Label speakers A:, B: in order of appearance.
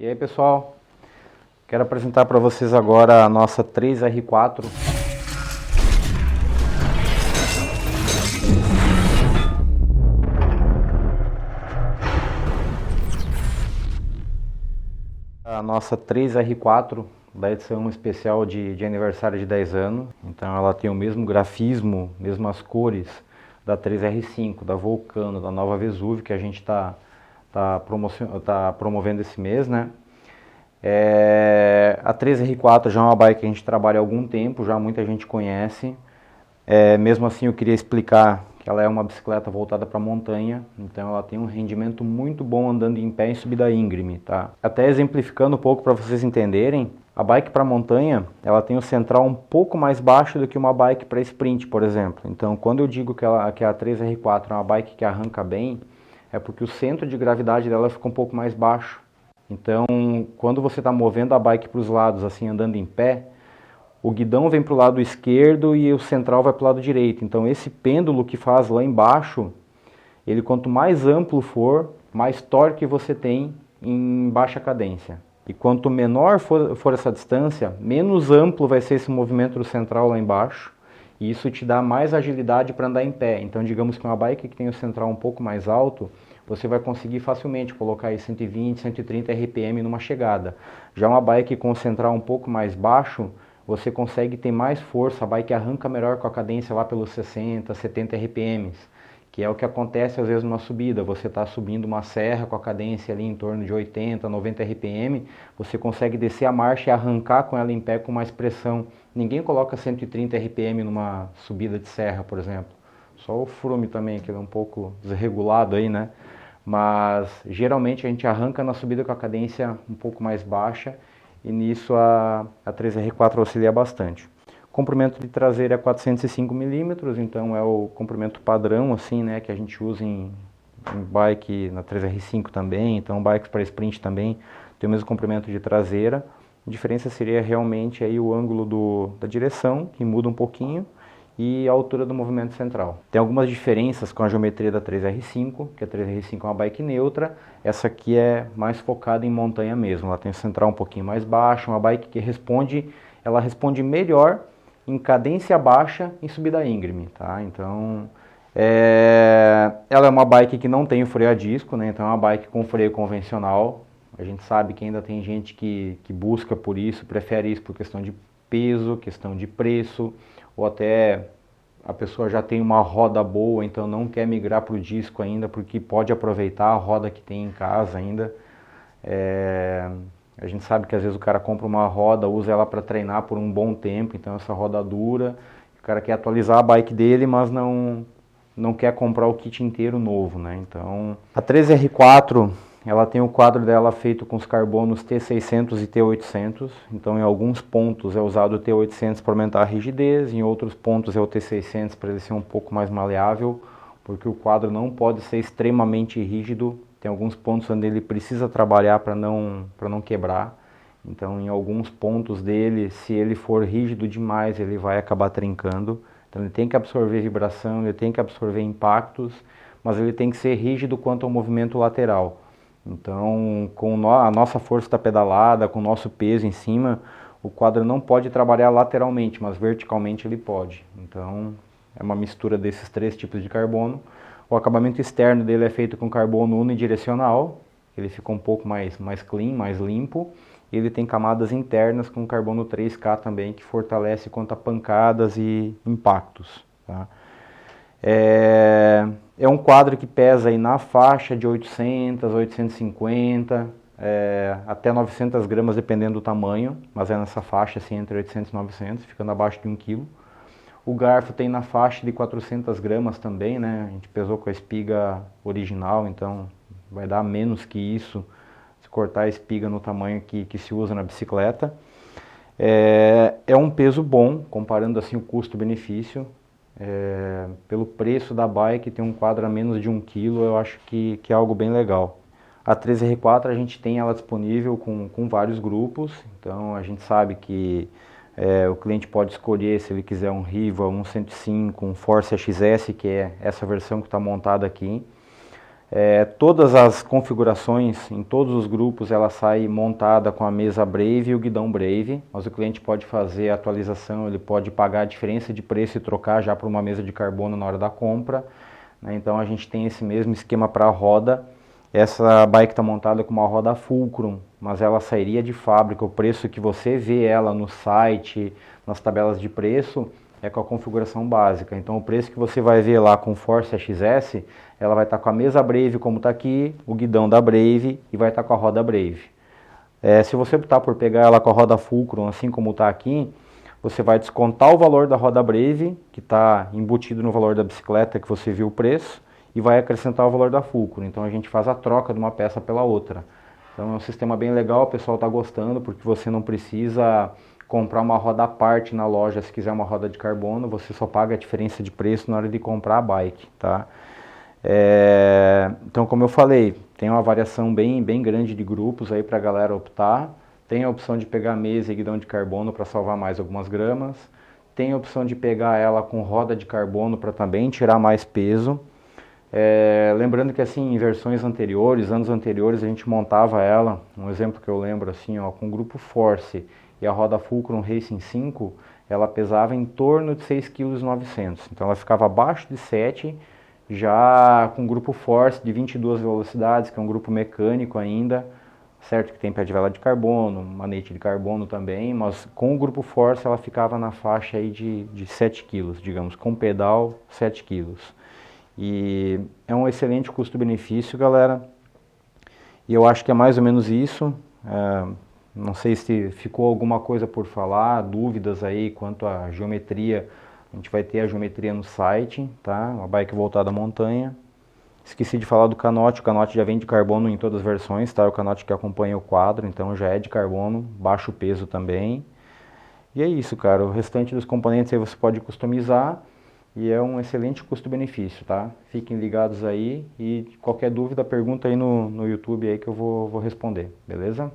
A: E aí pessoal, quero apresentar para vocês agora a nossa 3R4. A nossa 3R4 da edição especial de aniversário de 10 anos. Então ela tem o mesmo grafismo, mesmas cores da 3R5, da Vulcano, da Nova Vesúvio, que a gente está promovendo esse mês, né? A 3R4 já é uma bike que a gente trabalha há algum tempo, já muita gente conhece. Mesmo assim eu queria explicar que ela é uma bicicleta voltada para montanha, então ela tem um rendimento muito bom andando em pé em subida íngreme, tá? Até exemplificando um pouco para vocês entenderem, a bike para montanha, ela tem o central um pouco mais baixo do que uma bike para sprint, por exemplo. Então quando eu digo que a 3R4 é uma bike que arranca bem, é porque o centro de gravidade dela fica um pouco mais baixo. Então, quando você está movendo a bike para os lados, assim, andando em pé, o guidão vem para o lado esquerdo e o central vai para o lado direito. Então, esse pêndulo que faz lá embaixo, ele quanto mais amplo for, mais torque você tem em baixa cadência. E quanto menor for essa distância, menos amplo vai ser esse movimento do central lá embaixo. E isso te dá mais agilidade para andar em pé. Então, digamos que uma bike que tem o central um pouco mais alto, você vai conseguir facilmente colocar aí 120, 130 RPM numa chegada. Já uma bike com o central um pouco mais baixo, você consegue ter mais força, a bike arranca melhor com a cadência lá pelos 60, 70 RPMs, que é o que acontece às vezes numa subida. Você está subindo uma serra com a cadência ali em torno de 80, 90 RPM, você consegue descer a marcha e arrancar com ela em pé com mais pressão. Ninguém coloca 130 RPM numa subida de serra, por exemplo. Só o Froome também, que ele é um pouco desregulado aí, né? Mas geralmente a gente arranca na subida com a cadência um pouco mais baixa e nisso a 3R4 auxilia bastante. O comprimento de traseira é 405 mm, então é o comprimento padrão assim, né, que a gente usa em bike na 3R5 também, então bikes para sprint também tem o mesmo comprimento de traseira. A diferença seria realmente aí o ângulo da direção, que muda um pouquinho, e a altura do movimento central. Tem algumas diferenças com a geometria da 3R5, que a 3R5 é uma bike neutra, essa aqui é mais focada em montanha mesmo, ela tem o central um pouquinho mais baixo, uma bike que ela responde melhor em cadência baixa em subida íngreme, tá? Então, ela é uma bike que não tem o freio a disco, né? Então é uma bike com freio convencional. A gente sabe que ainda tem gente que busca por isso, prefere isso por questão de peso, questão de preço, ou até a pessoa já tem uma roda boa, então não quer migrar para o disco ainda, porque pode aproveitar a roda que tem em casa ainda. A gente sabe que às vezes o cara compra uma roda, usa ela para treinar por um bom tempo, então essa roda dura, o cara quer atualizar a bike dele, mas não quer comprar o kit inteiro novo, né? Então, a 3R4, ela tem o quadro dela feito com os carbonos T600 e T800, então em alguns pontos é usado o T800 para aumentar a rigidez, em outros pontos é o T600 para ele ser um pouco mais maleável, porque o quadro não pode ser extremamente rígido, tem alguns pontos onde ele precisa trabalhar para não quebrar, então em alguns pontos dele, se ele for rígido demais, ele vai acabar trincando, então ele tem que absorver vibração, ele tem que absorver impactos, mas ele tem que ser rígido quanto ao movimento lateral. Então, com a nossa força da pedalada, com o nosso peso em cima, o quadro não pode trabalhar lateralmente, mas verticalmente ele pode. Então, é uma mistura desses três tipos de carbono. O acabamento externo dele é feito com carbono unidirecional, ele fica um pouco mais clean, mais limpo. E ele tem camadas internas com carbono 3K também, que fortalece contra pancadas e impactos, tá? É um quadro que pesa aí na faixa de 800, 850, até 900 gramas dependendo do tamanho, mas é nessa faixa assim entre 800 e 900, ficando abaixo de 1 kg. O garfo tem na faixa de 400 gramas também, né? A gente pesou com a espiga original, então vai dar menos que isso se cortar a espiga no tamanho que se usa na bicicleta. É um peso bom, comparando assim o custo-benefício. Pelo preço da bike, ter um quadro a menos de 1 kg, eu acho que é algo bem legal. A 3R4 a gente tem ela disponível com vários grupos, então a gente sabe que o cliente pode escolher se ele quiser um Riva, um 105, um Force XS, que é essa versão que está montada aqui. Todas as configurações, em todos os grupos, ela sai montada com a mesa Brave e o guidão Brave, mas o cliente pode fazer a atualização, ele pode pagar a diferença de preço e trocar já por uma mesa de carbono na hora da compra, né? Então a gente tem esse mesmo esquema para a roda. Essa bike está montada com uma roda Fulcrum, mas ela sairia de fábrica, o preço que você vê ela no site, nas tabelas de preço, é com a configuração básica. Então o preço que você vai ver lá com Force XS, ela vai estar com a mesa Brave como está aqui, o guidão da Brave e vai estar com a roda Brave. Se você optar por pegar ela com a roda Fulcrum, assim como está aqui, você vai descontar o valor da roda Brave, que está embutido no valor da bicicleta que você viu o preço, e vai acrescentar o valor da Fulcrum. Então a gente faz a troca de uma peça pela outra. Então é um sistema bem legal, o pessoal está gostando, porque você não precisa comprar uma roda à parte na loja. Se quiser uma roda de carbono, você só paga a diferença de preço na hora de comprar a bike, tá? Então, como eu falei, tem uma variação bem grande de grupos aí para a galera optar. Tem a opção de pegar mesa e guidão de carbono para salvar mais algumas gramas. Tem a opção de pegar ela com roda de carbono para também tirar mais peso. Lembrando que assim, em versões anteriores, anos anteriores, a gente montava ela, um exemplo que eu lembro assim, ó, com o grupo Force e a roda Fulcrum Racing 5, ela pesava em torno de 6,9 kg. Então ela ficava abaixo de 7, já com o grupo Force de 22 velocidades, que é um grupo mecânico ainda, certo que tem pé de vela de carbono, manete de carbono também, mas com o grupo Force ela ficava na faixa aí de 7 kg, digamos, com pedal 7 kg. E é um excelente custo-benefício, galera. E eu acho que é mais ou menos isso. Não sei se ficou alguma coisa por falar, dúvidas aí quanto à geometria. A gente vai ter a geometria no site, tá? Uma bike voltada à montanha. Esqueci de falar do canote. O canote já vem de carbono em todas as versões, tá? O canote que acompanha o quadro, então já é de carbono, baixo peso também. E é isso, cara. O restante dos componentes aí você pode customizar. E é um excelente custo-benefício, tá? Fiquem ligados aí e qualquer dúvida, pergunta aí no YouTube aí que eu vou responder, beleza?